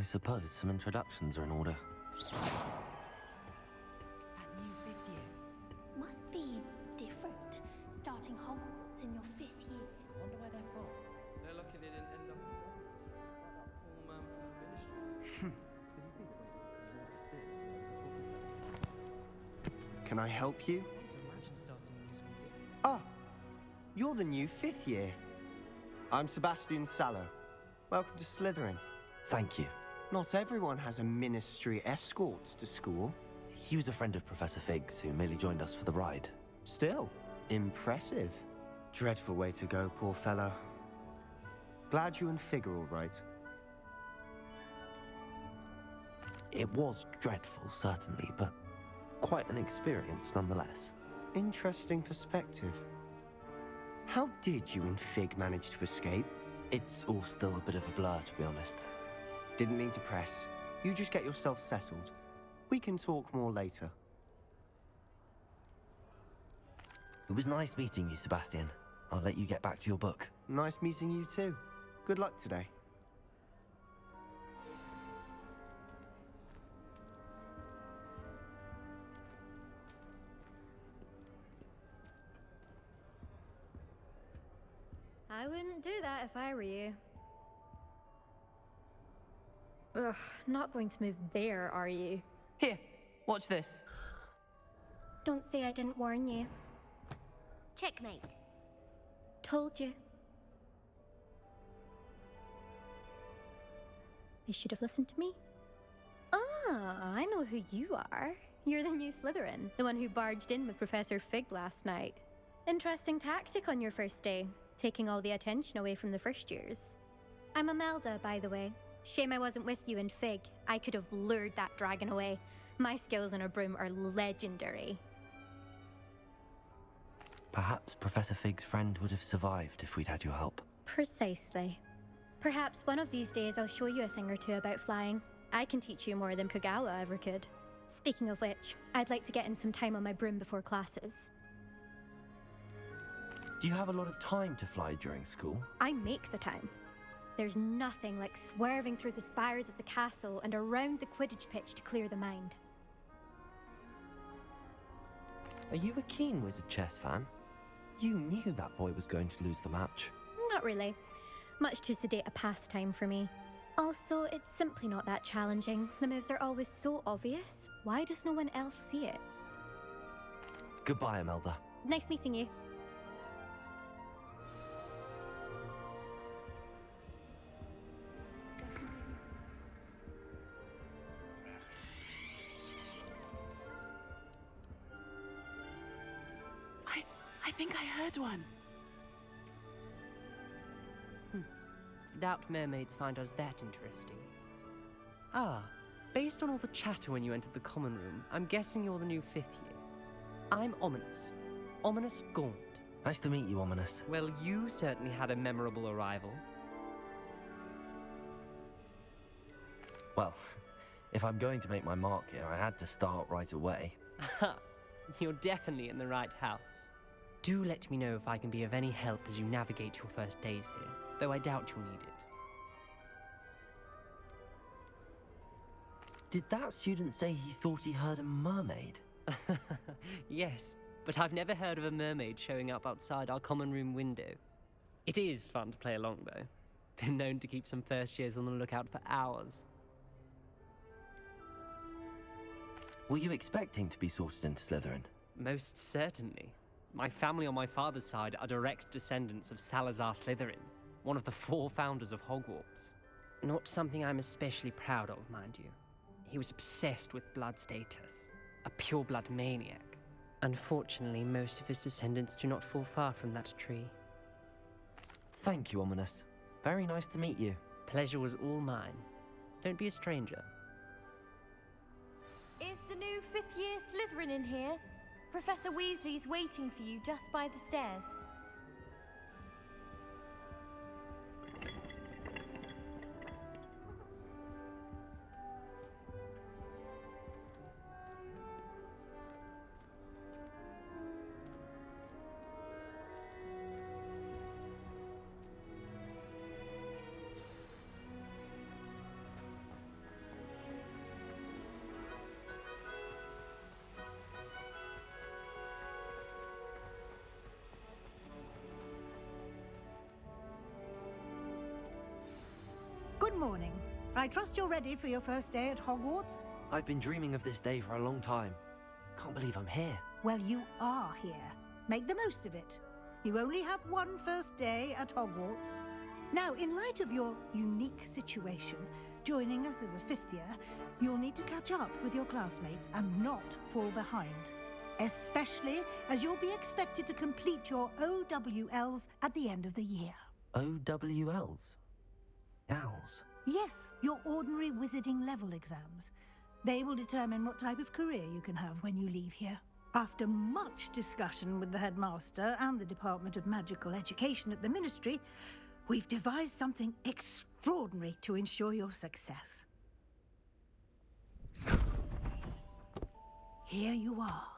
suppose some introductions are in order. It's that new fifth year. Must be different, starting Hogwarts in your 5th year. Wonder where they're from. They're lucky they didn't end up like that poor man from the ministry. Can I help you? Imagine starting a new school year. Ah, you're the new 5th year. I'm Sebastian Sallow. Welcome to Slytherin. Thank you. Not everyone has a ministry escort to school. He was a friend of Professor Fig's who merely joined us for the ride. Still, impressive. Dreadful way to go, poor fellow. Glad you and Fig are all right. It was dreadful, certainly, but quite an experience nonetheless. Interesting perspective. How did you and Fig manage to escape? It's all still a bit of a blur, to be honest. Didn't mean to press. You just get yourself settled. We can talk more later. It was nice meeting you, Sebastian. I'll let you get back to your book. Nice meeting you too. Good luck today. I wouldn't do that if I were you. Ugh, not going to move there, are you? Here, watch this. Don't say I didn't warn you. Checkmate. Told you. They should have listened to me. Ah, I know who you are. You're the new Slytherin, the one who barged in with Professor Fig last night. Interesting tactic on your first day, taking all the attention away from the first years. I'm Imelda, by the way. Shame I wasn't with you in Fig. I could have lured that dragon away. My skills on a broom are legendary. Perhaps Professor Fig's friend would have survived if we'd had your help. Precisely. Perhaps one of these days I'll show you a thing or two about flying. I can teach you more than Kogawa ever could. Speaking of which, I'd like to get in some time on my broom before classes. Do you have a lot of time to fly during school? I make the time. There's nothing like swerving through the spires of the castle and around the Quidditch pitch to clear the mind. Are you a keen Wizard chess fan? You knew that boy was going to lose the match. Not really. Much too sedate a pastime for me. Also, it's simply not that challenging. The moves are always so obvious. Why does no one else see it? Goodbye, Imelda. Nice meeting you. I think I heard one. Doubt mermaids find us that interesting. Ah, based on all the chatter when you entered the common room, I'm guessing you're the new 5th year. I'm Ominous. Ominous Gaunt. Nice to meet you, Ominous. Well, you certainly had a memorable arrival. Well, if I'm going to make my mark here, I had to start right away. You're definitely in the right house. Do let me know if I can be of any help as you navigate your first days here, though I doubt you'll need it. Did that student say he thought he heard a mermaid? Yes, but I've never heard of a mermaid showing up outside our common room window. It is fun to play along, though. Been known to keep some first years on the lookout for hours. Were you expecting to be sorted into Slytherin? Most certainly. My family on my father's side are direct descendants of Salazar Slytherin, one of the 4 founders of Hogwarts. Not something I'm especially proud of, mind you. He was obsessed with blood status, a pure-blood maniac. Unfortunately, most of his descendants do not fall far from that tree. Thank you, Ominous. Very nice to meet you. Pleasure was all mine. Don't be a stranger. Is the new 5th year Slytherin in here? Professor Weasley's waiting for you just by the stairs. Good morning. I trust you're ready for your first day at Hogwarts? I've been dreaming of this day for a long time. Can't believe I'm here. Well, you are here. Make the most of it. You only have one first day at Hogwarts. Now, in light of your unique situation, joining us as a fifth year, you'll need to catch up with your classmates and not fall behind. Especially as you'll be expected to complete your OWLs at the end of the year. OWLs? Owls? Yes, your ordinary wizarding level exams. They will determine what type of career you can have when you leave here. After much discussion with the headmaster and the Department of Magical Education at the Ministry, we've devised something extraordinary to ensure your success. Here you are.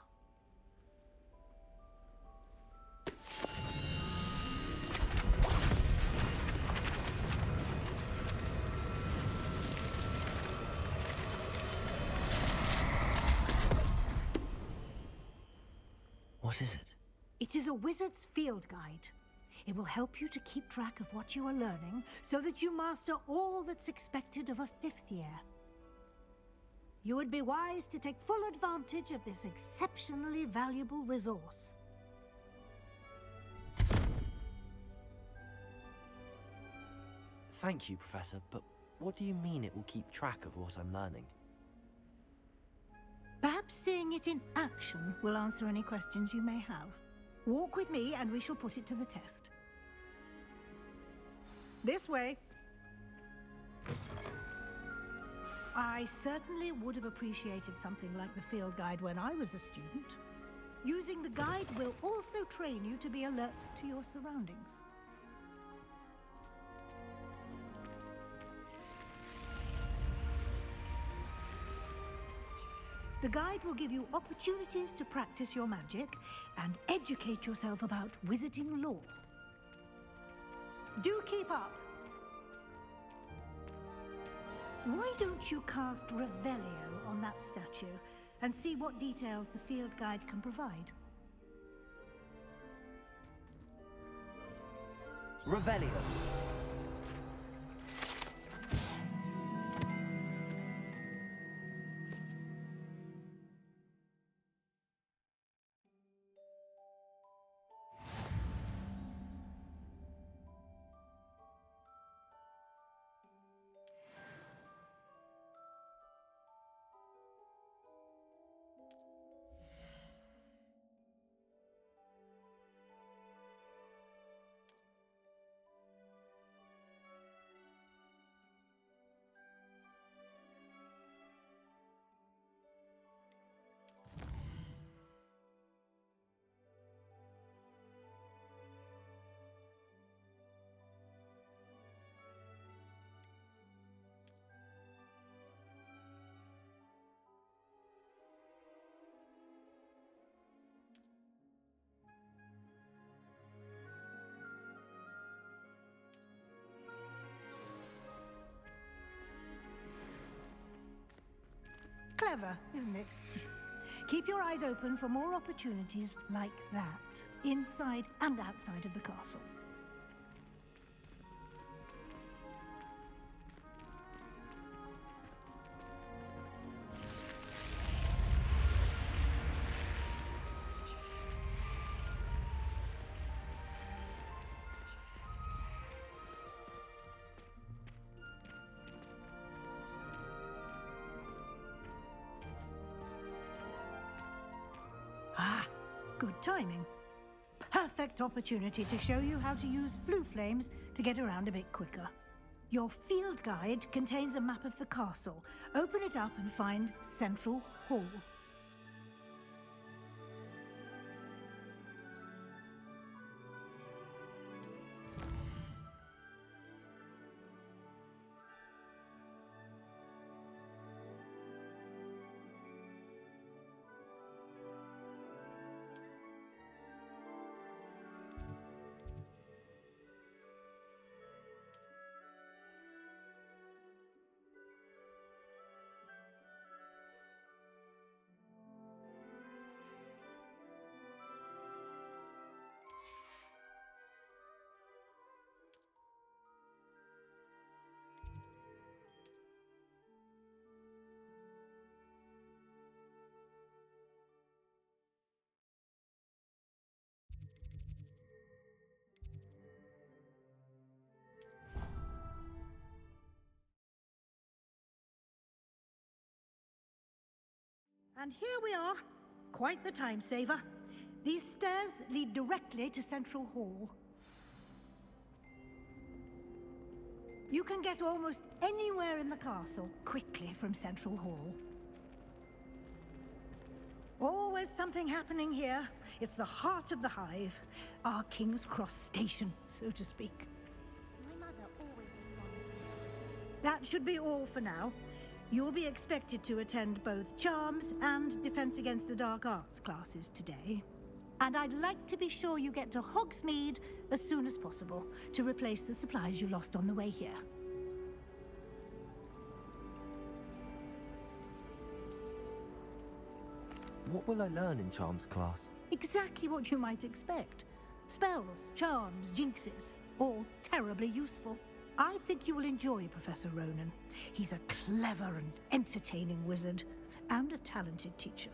What is it? It is a wizard's field guide. It will help you to keep track of what you are learning so that you master all that's expected of a fifth year. You would be wise to take full advantage of this exceptionally valuable resource. Thank you, Professor, but what do you mean it will keep track of what I'm learning? Perhaps seeing it in action will answer any questions you may have. Walk with me and we shall put it to the test. This way. I certainly would have appreciated something like the field guide when I was a student. Using the guide will also train you to be alert to your surroundings. The guide will give you opportunities to practice your magic and educate yourself about wizarding lore. Do keep up! Why don't you cast Revelio on that statue and see what details the field guide can provide? Revelio. Clever, isn't it? Keep your eyes open for more opportunities like that, inside and outside of the castle. Good timing. Perfect opportunity to show you how to use flue flames to get around a bit quicker. Your field guide contains a map of the castle. Open it up and find Central Hall. And here we are. Quite the time saver. These stairs lead directly to Central Hall. You can get almost anywhere in the castle quickly from Central Hall. Always something happening here. It's the heart of the hive. Our King's Cross station, so to speak. My mother always wanted. That should be all for now. You'll be expected to attend both Charms and Defense Against the Dark Arts classes today. And I'd like to be sure you get to Hogsmeade as soon as possible to replace the supplies you lost on the way here. What will I learn in Charms class? Exactly what you might expect. Spells, charms, jinxes, all terribly useful. I think you will enjoy Professor Ronan. He's a clever and entertaining wizard, and a talented teacher.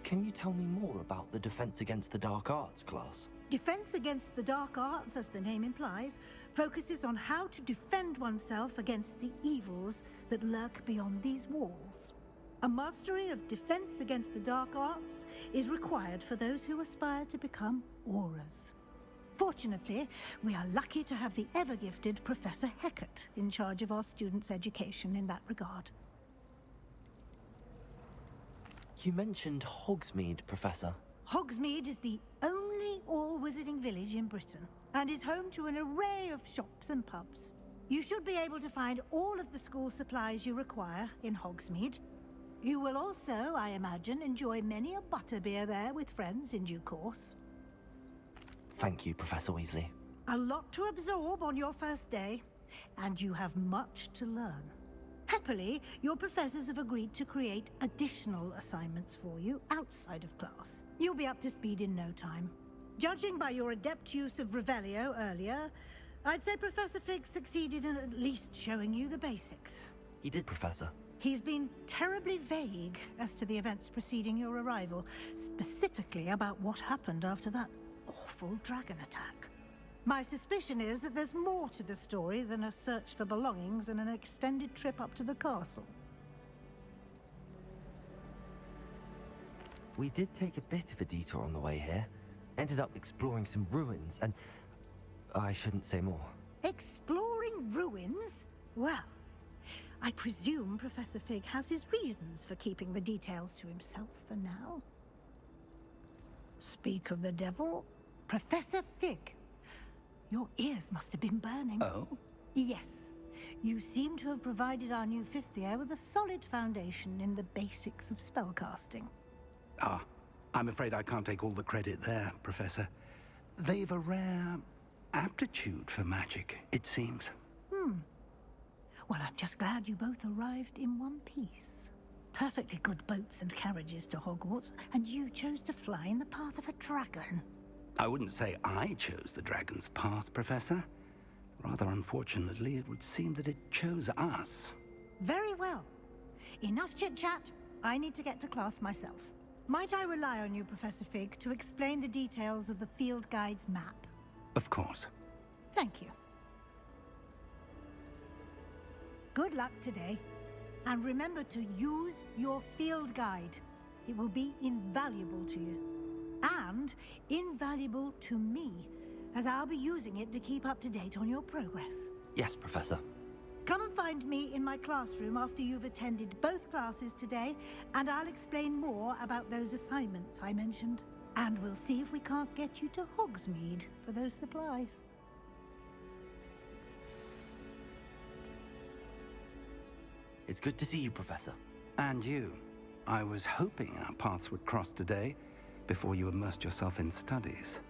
Can you tell me more about the Defense Against the Dark Arts class? Defense Against the Dark Arts, as the name implies, focuses on how to defend oneself against the evils that lurk beyond these walls. A mastery of Defense Against the Dark Arts is required for those who aspire to become auras. Fortunately, we are lucky to have the ever-gifted Professor Hecat in charge of our students' education in that regard. You mentioned Hogsmeade, Professor. Hogsmeade is the only all-wizarding village in Britain, and is home to an array of shops and pubs. You should be able to find all of the school supplies you require in Hogsmeade. You will also, I imagine, enjoy many a butterbeer there with friends in due course. Thank you, Professor Weasley. A lot to absorb on your first day, and you have much to learn. Happily, your professors have agreed to create additional assignments for you outside of class. You'll be up to speed in no time. Judging by your adept use of Revelio earlier, I'd say Professor Fig succeeded in at least showing you the basics. He did, Professor. He's been terribly vague as to the events preceding your arrival, specifically about what happened after that awful dragon attack. My suspicion is that there's more to the story than a search for belongings and an extended trip up to the castle. We did take a bit of a detour on the way here. Ended up exploring some ruins and... I shouldn't say more. Exploring ruins? Well, I presume Professor Fig has his reasons for keeping the details to himself for now. Speak of the devil, Professor Fig. Your ears must have been burning. Oh? Yes. You seem to have provided our new fifth year with a solid foundation in the basics of spellcasting. Ah, I'm afraid I can't take all the credit there, Professor. They've a rare aptitude for magic, it seems. Well, I'm just glad you both arrived in one piece. Perfectly good boats and carriages to Hogwarts, and you chose to fly in the path of a dragon. I wouldn't say I chose the dragon's path, Professor. Rather unfortunately, it would seem that it chose us. Very well. Enough chit-chat. I need to get to class myself. Might I rely on you, Professor Fig, to explain the details of the field guide's map? Of course. Thank you. Good luck today. And remember to use your field guide. It will be invaluable to you. And invaluable to me, as I'll be using it to keep up to date on your progress. Yes, Professor. Come and find me in my classroom after you've attended both classes today, and I'll explain more about those assignments I mentioned. And we'll see if we can't get you to Hogsmeade for those supplies. It's good to see you, Professor. And you. I was hoping our paths would cross today, before you immersed yourself in studies.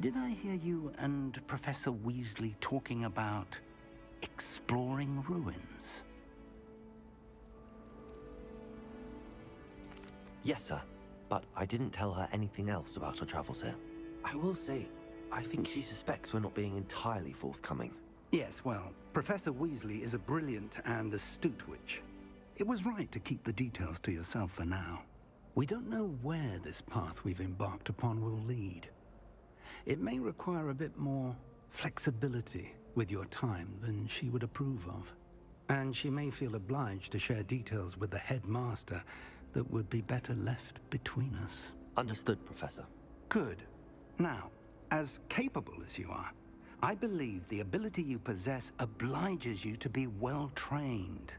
Did I hear you and Professor Weasley talking about exploring ruins? Yes, sir. But I didn't tell her anything else about our travels here. I will say, I think she suspects we're not being entirely forthcoming. Yes, well, Professor Weasley is a brilliant and astute witch. It was right to keep the details to yourself for now. We don't know where this path we've embarked upon will lead. It may require a bit more flexibility with your time than she would approve of. And she may feel obliged to share details with the headmaster that would be better left between us. Understood, Professor. Good. Now, as capable as you are, I believe the ability you possess obliges you to be well trained.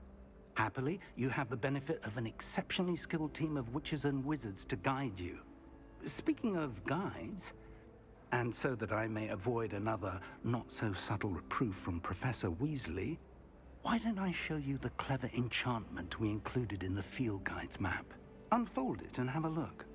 Happily, you have the benefit of an exceptionally skilled team of witches and wizards to guide you. Speaking of guides, and so that I may avoid another not-so-subtle reproof from Professor Weasley, why don't I show you the clever enchantment we included in the field guide's map? Unfold it and have a look.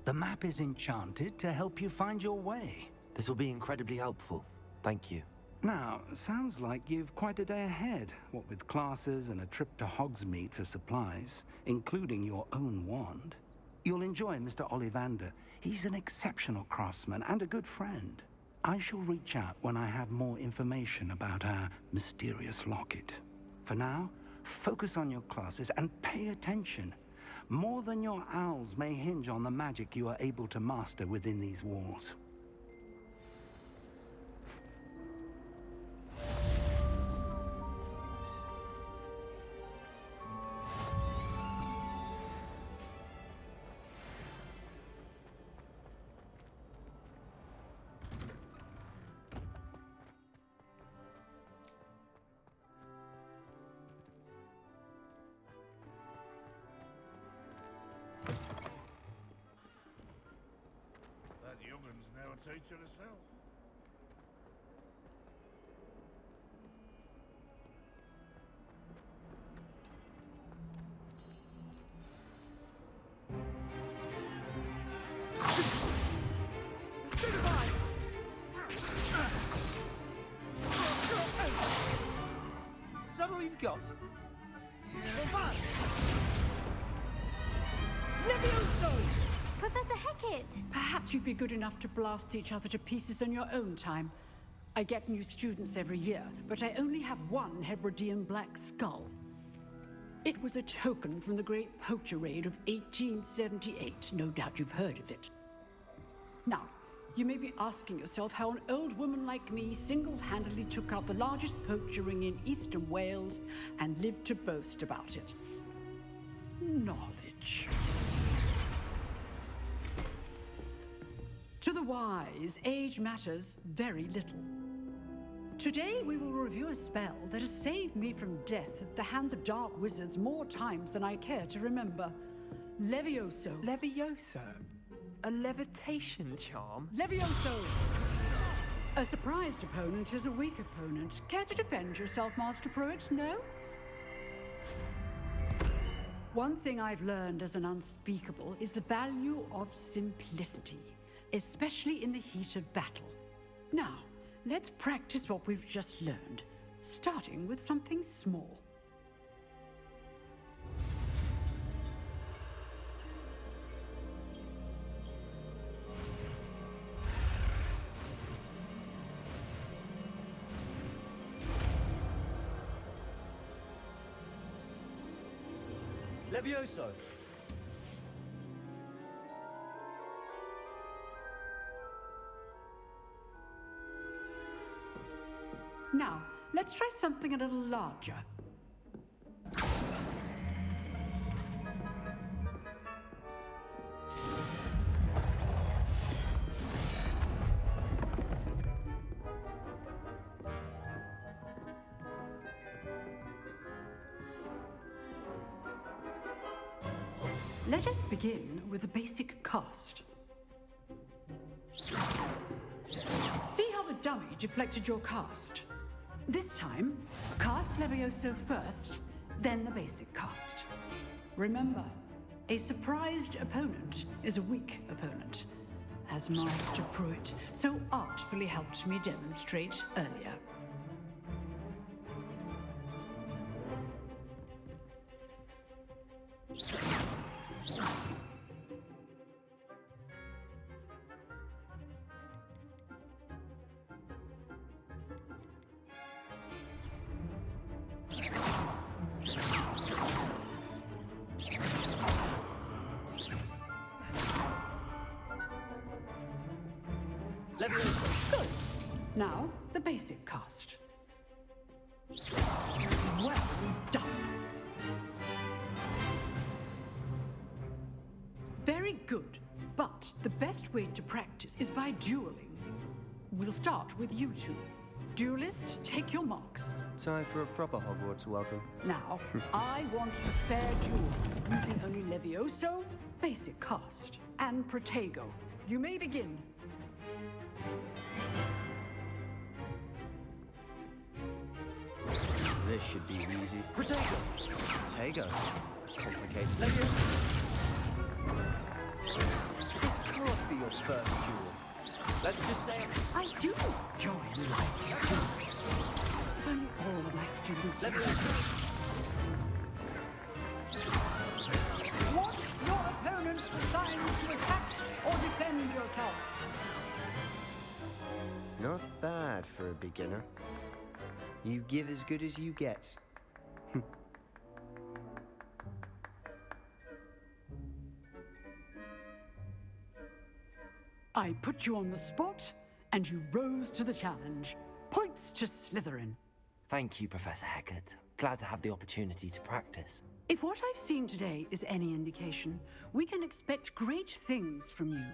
The map is enchanted to help you find your way. This will be incredibly helpful. Thank you. Now, sounds like you've quite a day ahead, what with classes and a trip to Hogsmeade for supplies, including your own wand. You'll enjoy Mr. Ollivander. He's an exceptional craftsman and a good friend. I shall reach out when I have more information about our mysterious locket. For now, focus on your classes and pay attention. More than your owls may hinge on the magic you are able to master within these walls. That young'un's now a teacher herself. Is that all you've got? Levioso! Professor Hecat! Perhaps you'd be good enough to blast each other to pieces on your own time. I get new students every year, but I only have one Hebridean black skull. It was a token from the Great Poacher Raid of 1878. No doubt you've heard of it. Now, you may be asking yourself how an old woman like me single-handedly took out the largest poacher ring in eastern Wales and lived to boast about it. Knowledge. To the wise, age matters very little. Today we will review a spell that has saved me from death at the hands of dark wizards more times than I care to remember. Levioso. Levioso? A levitation charm? Levioso! A surprised opponent is a weak opponent. Care to defend yourself, Master Pruitt? No? One thing I've learned as an unspeakable is the value of simplicity, especially in the heat of battle. Now, let's practice what we've just learned, starting with something small. Levioso! Now, let's try something a little larger. Let us begin with the basic cast. See how the dummy deflected your cast? This time, cast Levioso first, then the basic cast. Remember, A surprised opponent is a weak opponent, as Master Pruitt so artfully helped me demonstrate earlier. Good. Now, the basic cast. Well done. Very good. But the best way to practice is by dueling. We'll start with you two. Duelists, take your marks. Time for a proper Hogwarts welcome. Now, I want a fair duel, using only Levioso, basic cast, and Protego. You may begin. This should be easy. Protego! Protego. Complicates it. This can't be your first duel. Let's just say I do join life. If only all of my students would. Watch your opponent's signs to attack or defend yourself. not bad for a beginner. You give as good as you get. I put you on the spot, and you rose to the challenge. Points to Slytherin. Thank you, Professor Hecat. Glad to have the opportunity to practice. If what I've seen today is any indication, we can expect great things from you.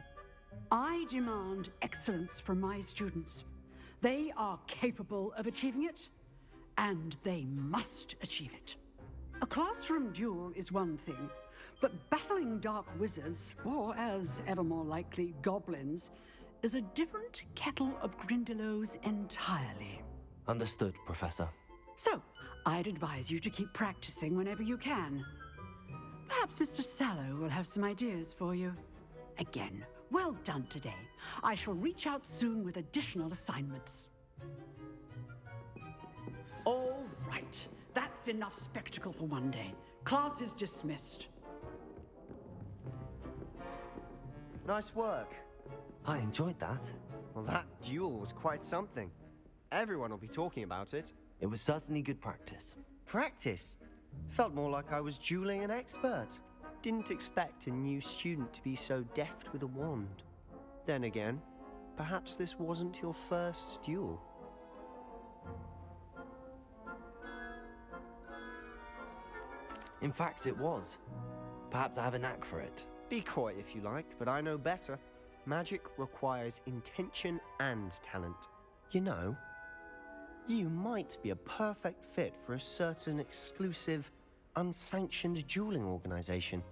I demand excellence from my students. They are capable of achieving it, and they must achieve it. A classroom duel is one thing, but battling dark wizards, or as ever more likely, goblins, is a different kettle of Grindylows entirely. Understood, Professor. So, I'd advise you to keep practicing whenever you can. Perhaps Mr. Sallow will have some ideas for you. Again, well done today. I shall reach out soon with additional assignments. All right, that's enough spectacle for one day. Class is dismissed. Nice work. I enjoyed that. Well, that duel was quite something. Everyone will be talking about it. It was certainly good practice. Practice? Felt more like I was dueling an expert. Didn't expect a new student to be so deft with a wand. Then again, perhaps this wasn't your first duel. In fact, it was. Perhaps I have a knack for it. Be coy if you like, but I know better. Magic requires intention and talent. You know, you might be a perfect fit for a certain exclusive, unsanctioned dueling organization.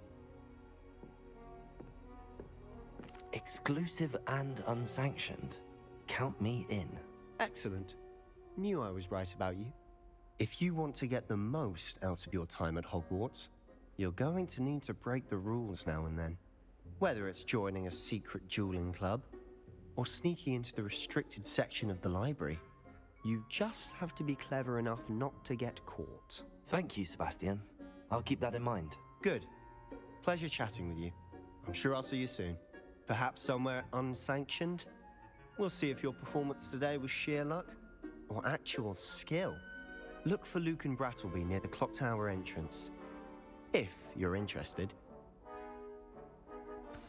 Exclusive and unsanctioned? Count me in. Excellent. Knew I was right about you. If you want to get the most out of your time at Hogwarts, you're going to need to break the rules now and then. Whether it's joining a secret dueling club, or sneaking into the restricted section of the library, you just have to be clever enough not to get caught. Thank you, Sebastian. I'll keep that in mind. Good. Pleasure chatting with you. I'm sure I'll see you soon. Perhaps somewhere unsanctioned? We'll see if your performance today was sheer luck or actual skill. Look for Luke and Brattleby near the clock tower entrance, if you're interested.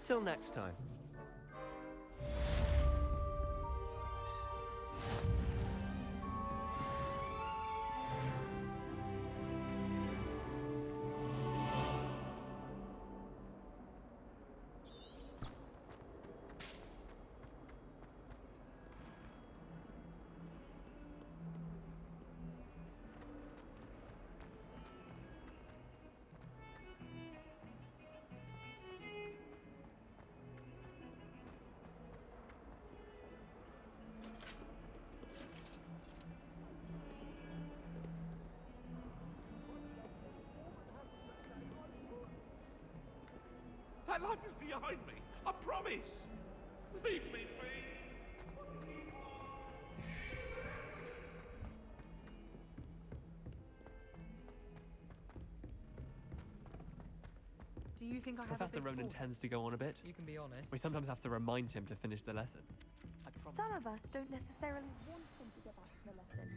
Till next time. My life is behind me. I promise. Leave me be. Do you think I have Professor a big Ronan fault? tends to go on a bit. You can be honest. We sometimes have to remind him to finish the lesson. Some of us don't necessarily want him to get back to the lesson.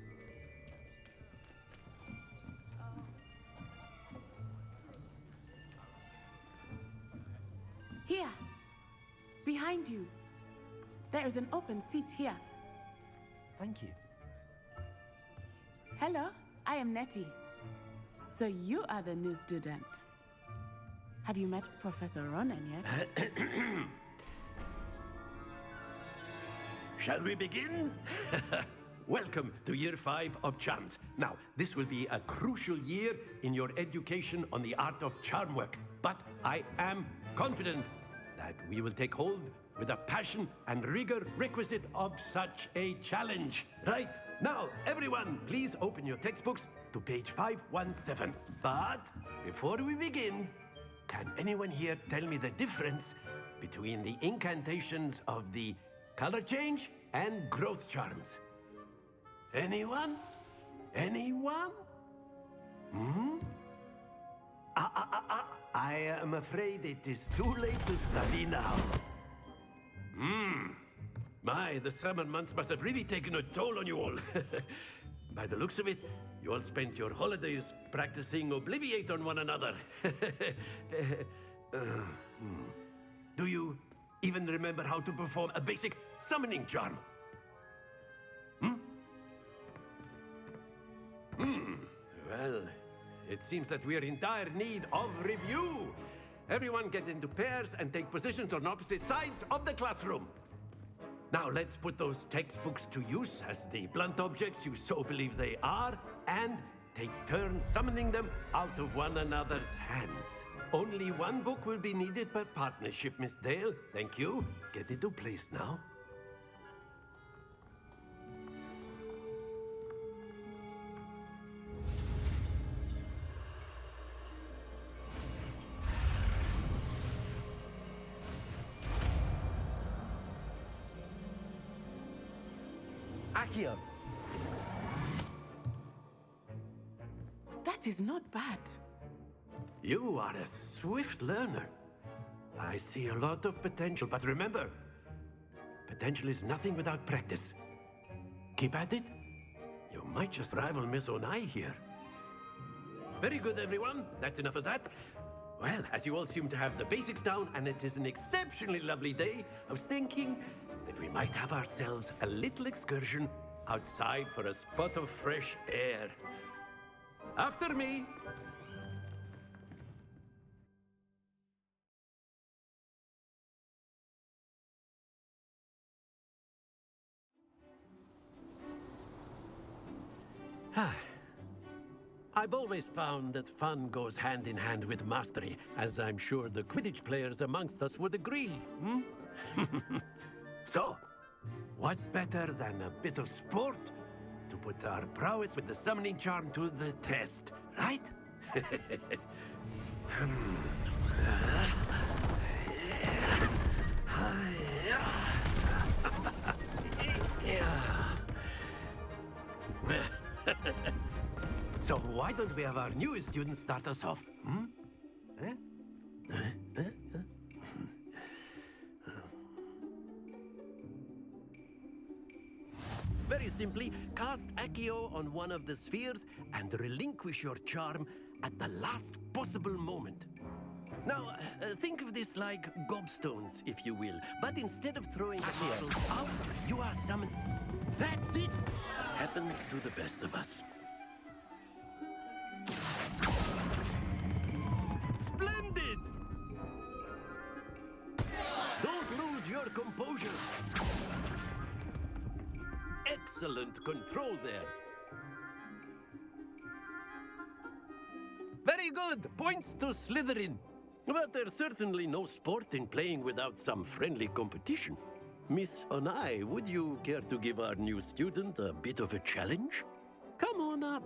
Here, behind you. There is an open seat here. Thank you. Hello, I am Nettie. So you are the new student. Have you met Professor Ronan yet? Shall we begin? Welcome to Year 5 of Charms. Now, this will be a crucial year in your education on the art of charm work. But I am confident that we will take hold with the passion and rigor requisite of such a challenge. Right, now, everyone, please open your textbooks to page 517. But before we begin, can anyone here tell me the difference between the incantations of the color change and growth charms? Anyone? Anyone? Hmm? I am afraid it is too late to study now. My, the summer months must have really taken a toll on you all. By the looks of it, you all spent your holidays practicing Obliviate on one another. Do you even remember how to perform a basic summoning charm? Well, it seems that we are in dire need of review. Everyone get into pairs and take positions on opposite sides of the classroom. Now let's put those textbooks to use as the blunt objects you so believe they are, and take turns summoning them out of one another's hands. Only one book will be needed per partnership, Miss Dale. Thank you. Get into place now. Accio! That is not bad. You are a swift learner. I see a lot of potential, but remember, potential is nothing without practice. Keep at it. You might just rival Miss Onai here. Very good, everyone. That's enough of that. Well, as you all seem to have the basics down, and it is an exceptionally lovely day, I was thinking that we might have ourselves a little excursion outside for a spot of fresh air. After me. I've always found that fun goes hand in hand with mastery, as I'm sure the Quidditch players amongst us would agree. So, what better than a bit of sport to put our prowess with the summoning charm to the test, right? So why don't we have our newest student start us off? Very simply, cast Accio on one of the spheres and relinquish your charm at the last possible moment. Now, think of this like gobstones, if you will. But instead of throwing the marbles out, you are summoned. That's it! Happens to the best of us. Splendid! Don't lose your composure. Excellent control there. Very good. Points to Slytherin. But there's certainly no sport in playing without some friendly competition. Miss Onai, would you care to give our new student a bit of a challenge? Come on up.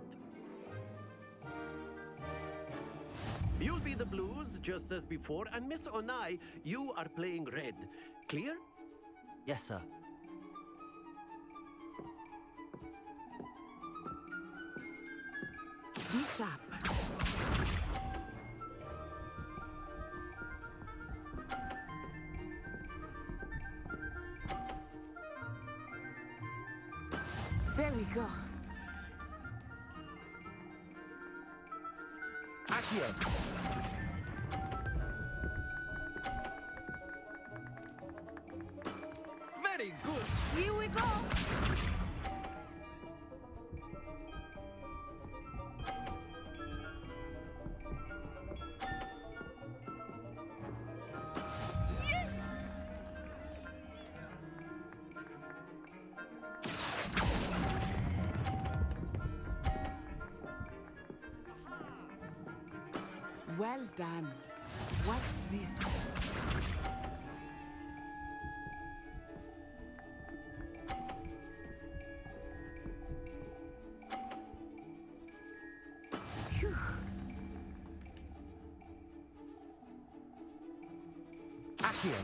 You'll be the blues, just as before, and Miss Onai, you are playing red. Clear? Yes, sir. Be sharp. There we go. Accio! Very good. Here we go. Well done. Watch this. Phew. Accio!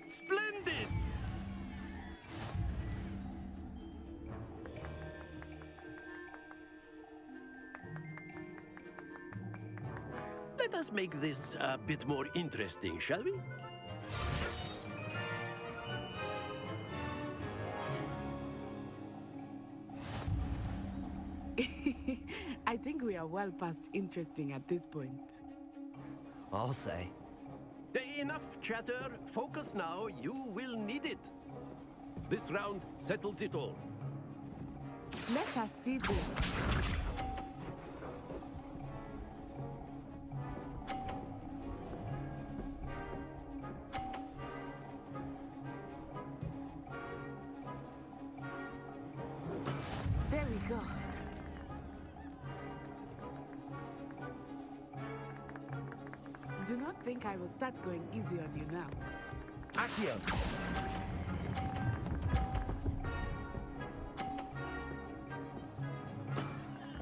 Splendid! Let us make this a bit more interesting, shall we? I think we are well past interesting at this point. I'll say. Enough chatter. Focus now. You will need it. This round settles it all. Let us see this. There we go. Do not think I will start going easy on you now. Accio!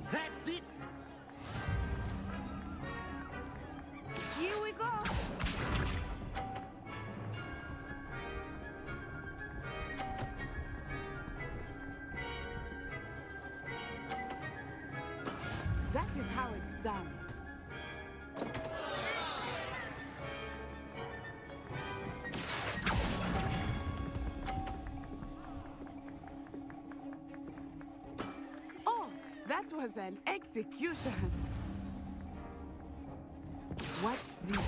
That's it! Here we go! That is how it's done. Oh, that was an execution. Watch this.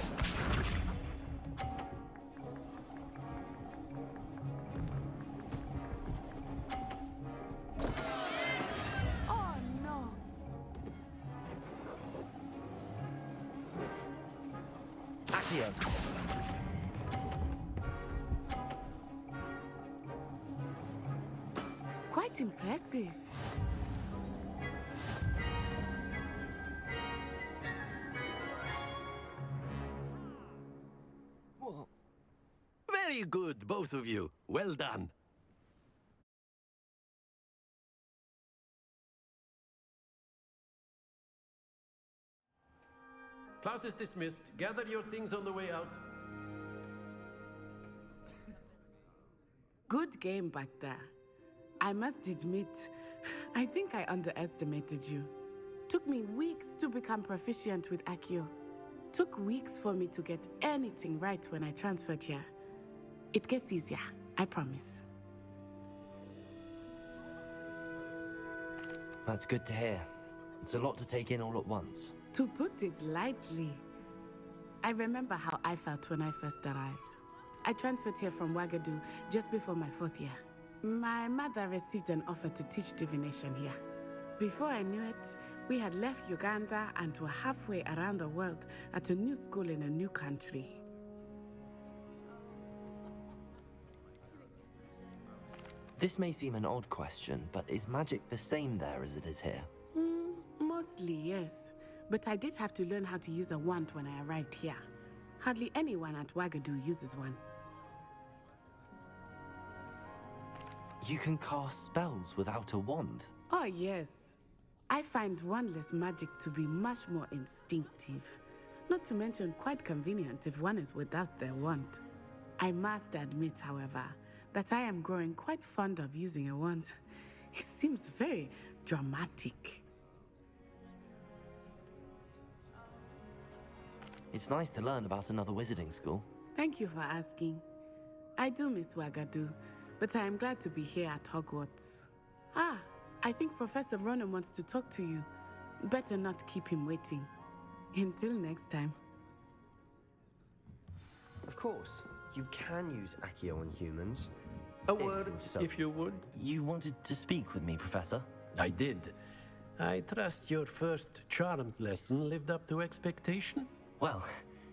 Oh no. Accio! Quite impressive. Very good, both of you. Well done. Class is dismissed. Gather your things on the way out. Good game back there. I must admit, I think I underestimated you. Took me weeks to become proficient with Accio. Took weeks for me to get anything right when I transferred here. It gets easier, I promise. That's good to hear. It's a lot to take in all at once. To put it lightly, I remember how I felt when I first arrived. I transferred here from Ouagadougou just before my 4th year. My mother received an offer to teach divination here. Before I knew it, we had left Uganda and were halfway around the world at a new school in a new country. This may seem an odd question, but is magic the same there as it is here? Mostly, yes. But I did have to learn how to use a wand when I arrived here. Hardly anyone at Ouagadougou uses one. You can cast spells without a wand. Oh, yes. I find wandless magic to be much more instinctive. Not to mention quite convenient if one is without their wand. I must admit, however, that I am growing quite fond of using a wand. It seems very dramatic. It's nice to learn about another wizarding school. Thank you for asking. I do miss Wagadu, but I am glad to be here at Hogwarts. Ah, I think Professor Ronan wants to talk to you. Better not keep him waiting. Until next time. Of course, you can use Accio on humans. A word, if you would. You wanted to speak with me, Professor? I did. I trust your first charms lesson lived up to expectation? Well,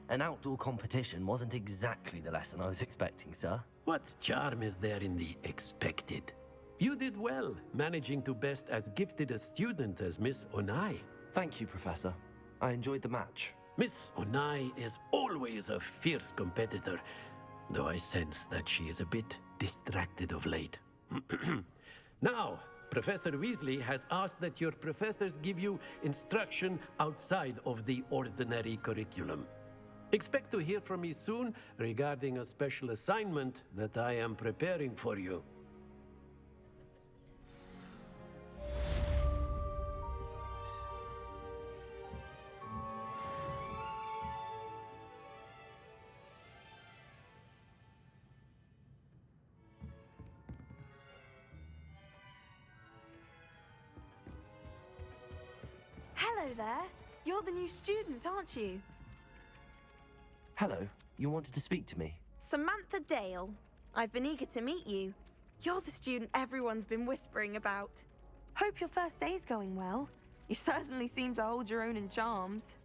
an outdoor competition wasn't exactly the lesson I was expecting, sir. What charm is there in the expected? You did well, managing to best as gifted a student as Miss Onai. Thank you, Professor. I enjoyed the match. Miss Onai is always a fierce competitor, though I sense that she is a bit distracted of late. Now, Professor Weasley has asked that your professors give you instruction outside of the ordinary curriculum. Expect to hear from me soon regarding a special assignment that I am preparing for you. Hello there. You're the new student, aren't you? Hello, you wanted to speak to me? Samantha Dale. I've been eager to meet you. You're the student everyone's been whispering about. Hope your first day's going well. You certainly seem to hold your own in charms.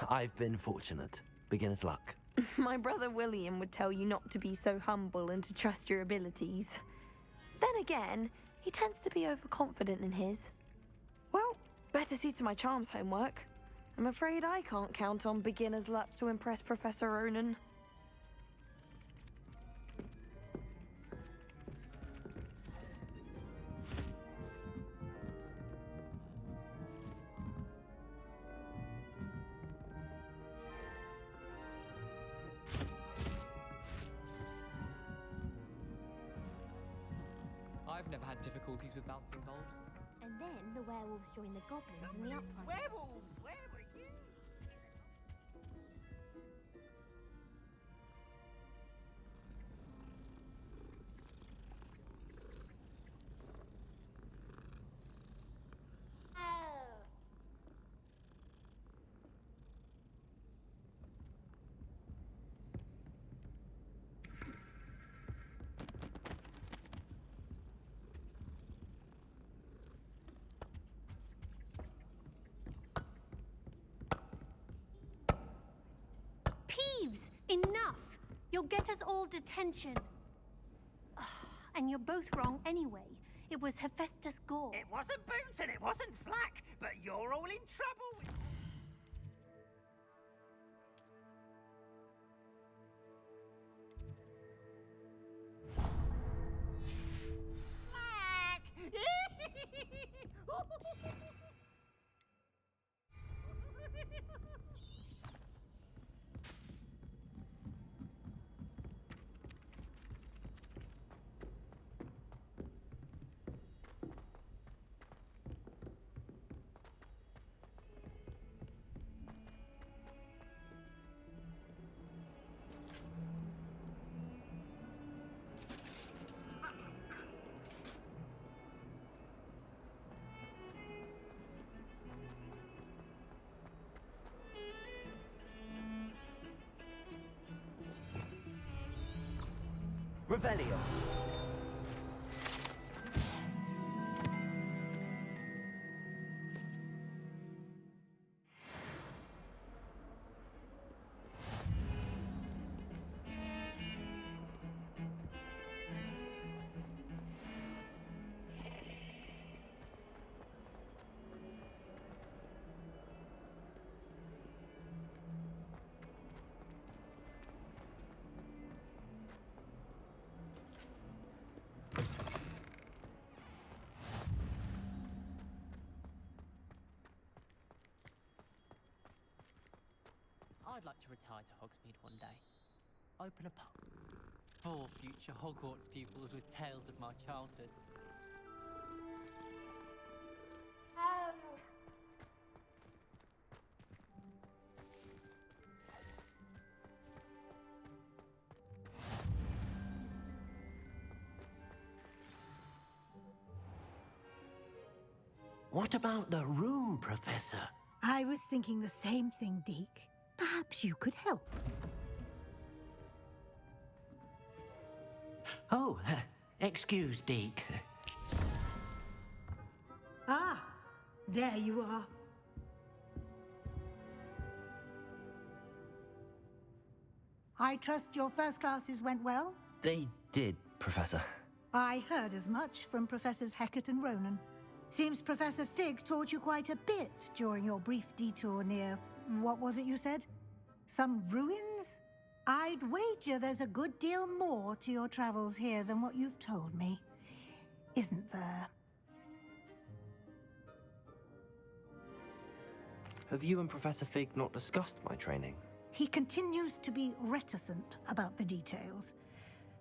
I've been fortunate. Beginner's luck. My brother William would tell you not to be so humble and to trust your abilities. Then again, he tends to be overconfident in his. Well, better see to my charms homework. I'm afraid I can't count on beginner's luck to impress Professor Ronan. I've never had difficulties with bouncing bulbs. And then the werewolves joined the goblins in the uprising. Werewolves! Where were you? Peeves! Enough! You'll get us all detention. And you're both wrong anyway. It was Hephaestus Gore. It wasn't Boots and it wasn't Flack, but you're all in trouble. Flack! Revelio. I'd like to retire to Hogsmeade one day. Open a pub for future Hogwarts pupils with tales of my childhood. What about the room, Professor? I was thinking the same thing, Deke. Perhaps you could help. Oh, excuse, Deke. Ah, there you are. I trust your first classes went well? They did, Professor. I heard as much from Professors Hecat and Ronan. Seems Professor Fig taught you quite a bit during your brief detour near... what was it you said? Some ruins? I'd wager there's a good deal more to your travels here than what you've told me. Isn't there? Have you and Professor Fig not discussed my training? He continues to be reticent about the details,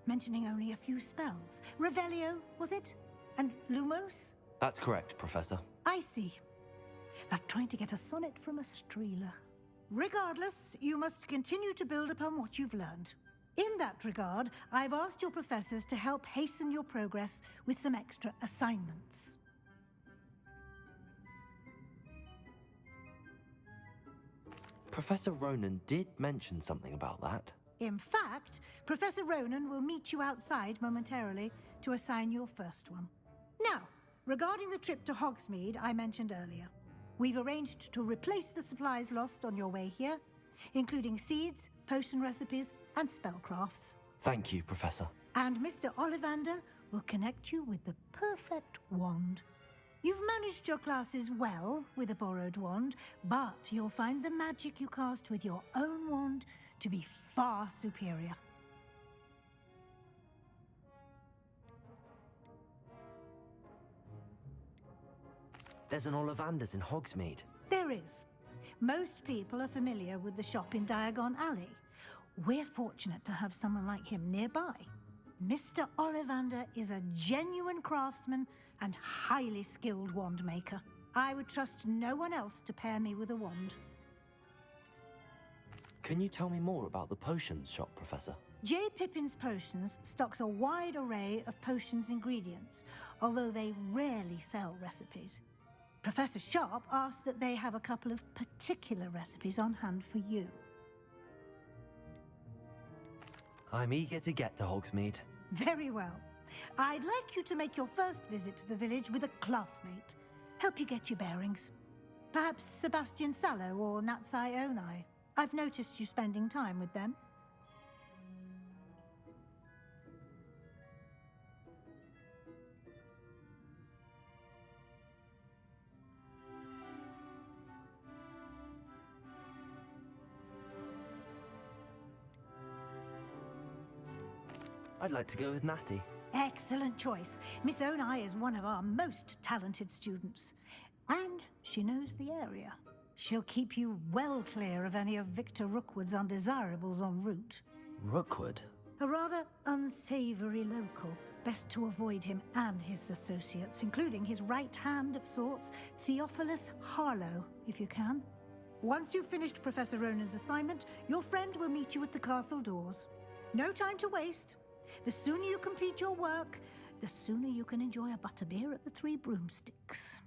mentioning only a few spells. Revelio, was it? And Lumos? That's correct, Professor. I see. Like trying to get a sonnet from a streeler. Regardless, you must continue to build upon what you've learned. In that regard, I've asked your professors to help hasten your progress with some extra assignments. Professor Ronan did mention something about that. In fact, Professor Ronan will meet you outside momentarily to assign your first one. Now, regarding the trip to Hogsmeade I mentioned earlier, we've arranged to replace the supplies lost on your way here, including seeds, potion recipes, and spellcrafts. Thank you, Professor. And Mr. Ollivander will connect you with the perfect wand. You've managed your classes well with a borrowed wand, but you'll find the magic you cast with your own wand to be far superior. There's an Ollivander's in Hogsmeade. There is. Most people are familiar with the shop in Diagon Alley. We're fortunate to have someone like him nearby. Mr. Ollivander is a genuine craftsman and highly skilled wand maker. I would trust no one else to pair me with a wand. Can you tell me more about the potions shop, Professor? J. Pippin's Potions stocks a wide array of potions ingredients, although they rarely sell recipes. Professor Sharp asked that they have a couple of particular recipes on hand for you. I'm eager to get to Hogsmeade. Very well. I'd like you to make your first visit to the village with a classmate. Help you get your bearings. Perhaps Sebastian Sallow or Natsai Onai. I've noticed you spending time with them. I'd like to go with Natty. Excellent choice. Miss Onai is one of our most talented students. And she knows the area. She'll keep you well clear of any of Victor Rookwood's undesirables en route. Rookwood? A rather unsavory local. Best to avoid him and his associates, including his right hand of sorts, Theophilus Harlow, if you can. Once you've finished Professor Ronan's assignment, your friend will meet you at the castle doors. No time to waste. The sooner you complete your work, the sooner you can enjoy a butterbeer at the Three Broomsticks.